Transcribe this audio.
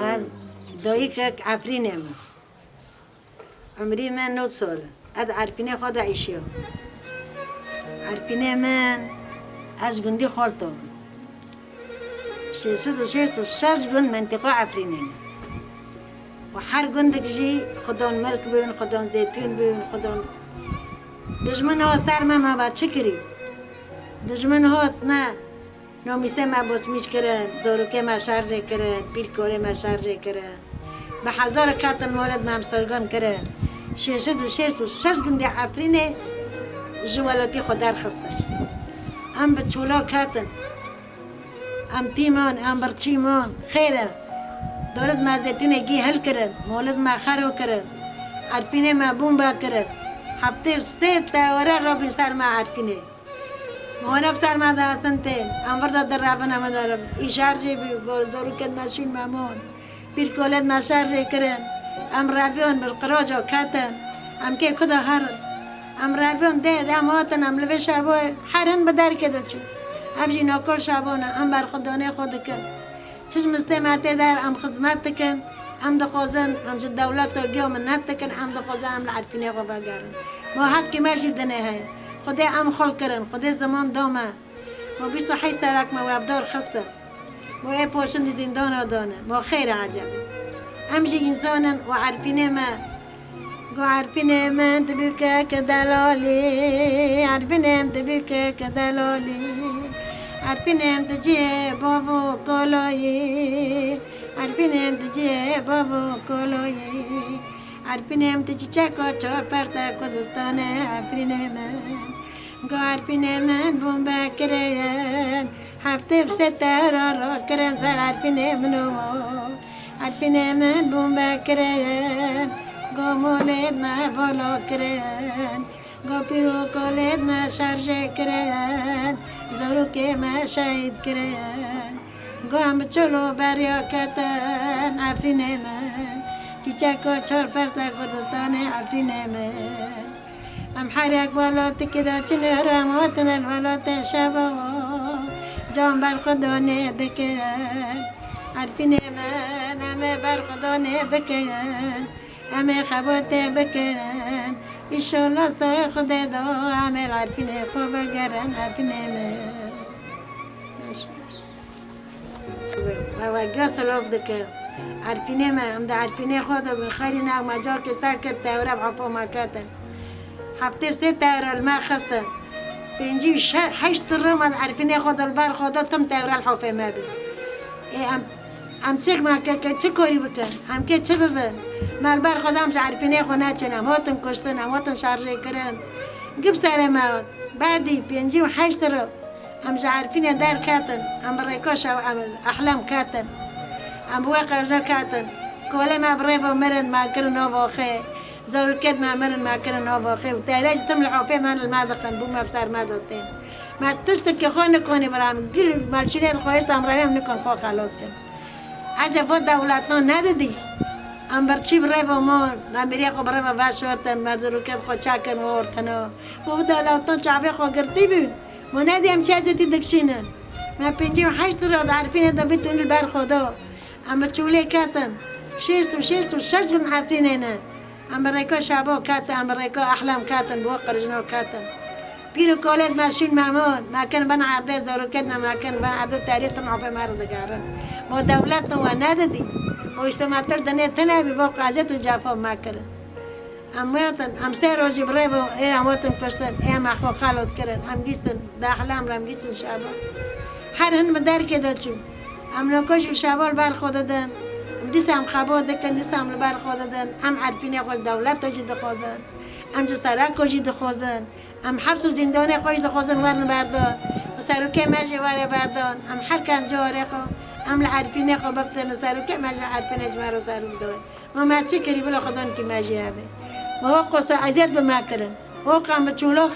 از دایی که عفرینم عمری من 9 سال از عرفینه خود عیشیم عرفینه من از گندی خالتم 666 گند منطقه عفرینه و هر گند جی خدان ملک بین خدان زیتون بین خدان دشمن ها سر ما با چکری دشمن ها نه نامیسه ما باز میش کرد زاروکه ما شارژ کرد پیرکوره ما شارژ کرد به 1000 کاتن مولد ما همسرگان کرد 666 گند عفرینه جوالاتی خود در خسته ام به چولا کاتن ام تیمان ام برچیمان خیره دارد ما زیتونه گی حل کرد مولد ما خرو کرد عرفینه ما بومبا کرد هفته 3 تاوره را بی سر ما عرفینه مهانب سر ما دا سنتین ام ورد در رابن هم دارم ای شارجی بی زارو کد ماشین مامون بیر کولد ما شارجی کرن ام رابیون بالقراجه کاتن ام که کدا هر ام رابیون ده ام هاتن ام لبه شابوه حرن بدر کدو چو ام جی ناکل شابونه ام بر خدانه خود کن چش مستمعته در ام خدمت کن ام دخوازن ام جد دولت و گیو منت کن ام دخوازن ام العرفینه خو بگرن ما حقی ماشی دنه های خدا ام خل کرن خدا زمان دامه ما بیشتر حی سرک ما وابدار خسته ما ای پوشند زندان دانه ما خیر عجب ام جی انسانن و عرفینه ما گو عرفینه من تبیکه کدلالی عرفینه من تبیکه کدلالی عرفینه من تجیه بابو کلایی عرفینه من تجیه بابو کلایی عرفینه من تجی چکا چار پرتا کردستانه عرفینه من گو عرفینه من بوم بکرین هفته بسته را کرن سر عرفینه منو عرفینه من بوم بکرین گو مولد ما بالا کرن گو پیرو کولد ما شارژه کرن زاروکه ما شهید کرن گو هم چلو بریا کتن عفرینه من چیچکا چار پرسه کردستان عفرینه من ام حرک ولات کدا چنه رماتن الولات شبا جان بر خدا نه دکن عرفینه من همه بر خدا نه بکن همه خباته بکن ایشالله سای خدا دا همه عرفینه خوب گرن عرفینه من و گیا سلاف دکن عرفینه من ام دا عرفینه خدا بخیری نغمه جا که ساکت تاوره بحفا ما کتن هفته 3 تاوره الماء خسته بنجي 8 رمض عرفيني خد البار خدا تم تاور الحوفه ما بي ام تشك ما تشكوري بكن ام كي تشبب ما البار خدا ام عرفيني خنا چنا موتن كشتنا موتن شارجي كرن جيب سلامات بعدي بنجي 8 ام عارفين دار كاتن ام ريكوش ام احلام كاتن ام واقع جا كاتن كل ما بريفو مرن ما كرنو بوخي زور كد ما مرن ما كرنو بوخي وتالاج تم الحوفه ما المادخن بو ما بصار ما دوتين ما تشتكي خوني كوني برام قل مالشيني خويست ام رايم نكون خو خلاص كن عجب دولتنا نددي ام برچی بريفو مون ما مريخو بريفو باشورتن ما زور كد خو چاكن ورتنو بو دولتنا چابه خو گرتي بين منادي ام چازتي دكشينن ما 58 رو عارفين ده بيتون البار خدا ام تشولي كاتن شش عارفين هنا ام بريكو شابو كاتن ام بريكو احلام كاتن بوقر جنو كاتن بيرو كولد ماشين مامون ما كان بنا عرضه زورو كدنا ما كان بنا عرضه تاريخ طمعوا في مارد قارن مو دولتنا وناددي مو يسمعتل دنيا تنابي فوق عجت وجافو ما كرن ام وطن ام سيرو جبريبو ايه ام وطن كشتن ايه ما خو خالوت كرن ام جيستن دا احلام رام جيستن شابو هرهن مدار كده شو ام نكوش شابو البار خوددن ديسام خبو دكن ديسام البار خوددن ام عارفين يقول دولت جد خودن ام جسارك جد خودن ام حبس و زندان خوش دخوزن ورن بردان و سروکه مجی وره بردان ام هر کن جاره خو ام العارفین خو بفتن سروکه مجی عارفین اجمار و سروم دوی ما چه کری بلا خدان که مجی هبه ما قصه عزیز به ما کرن و قام بچولو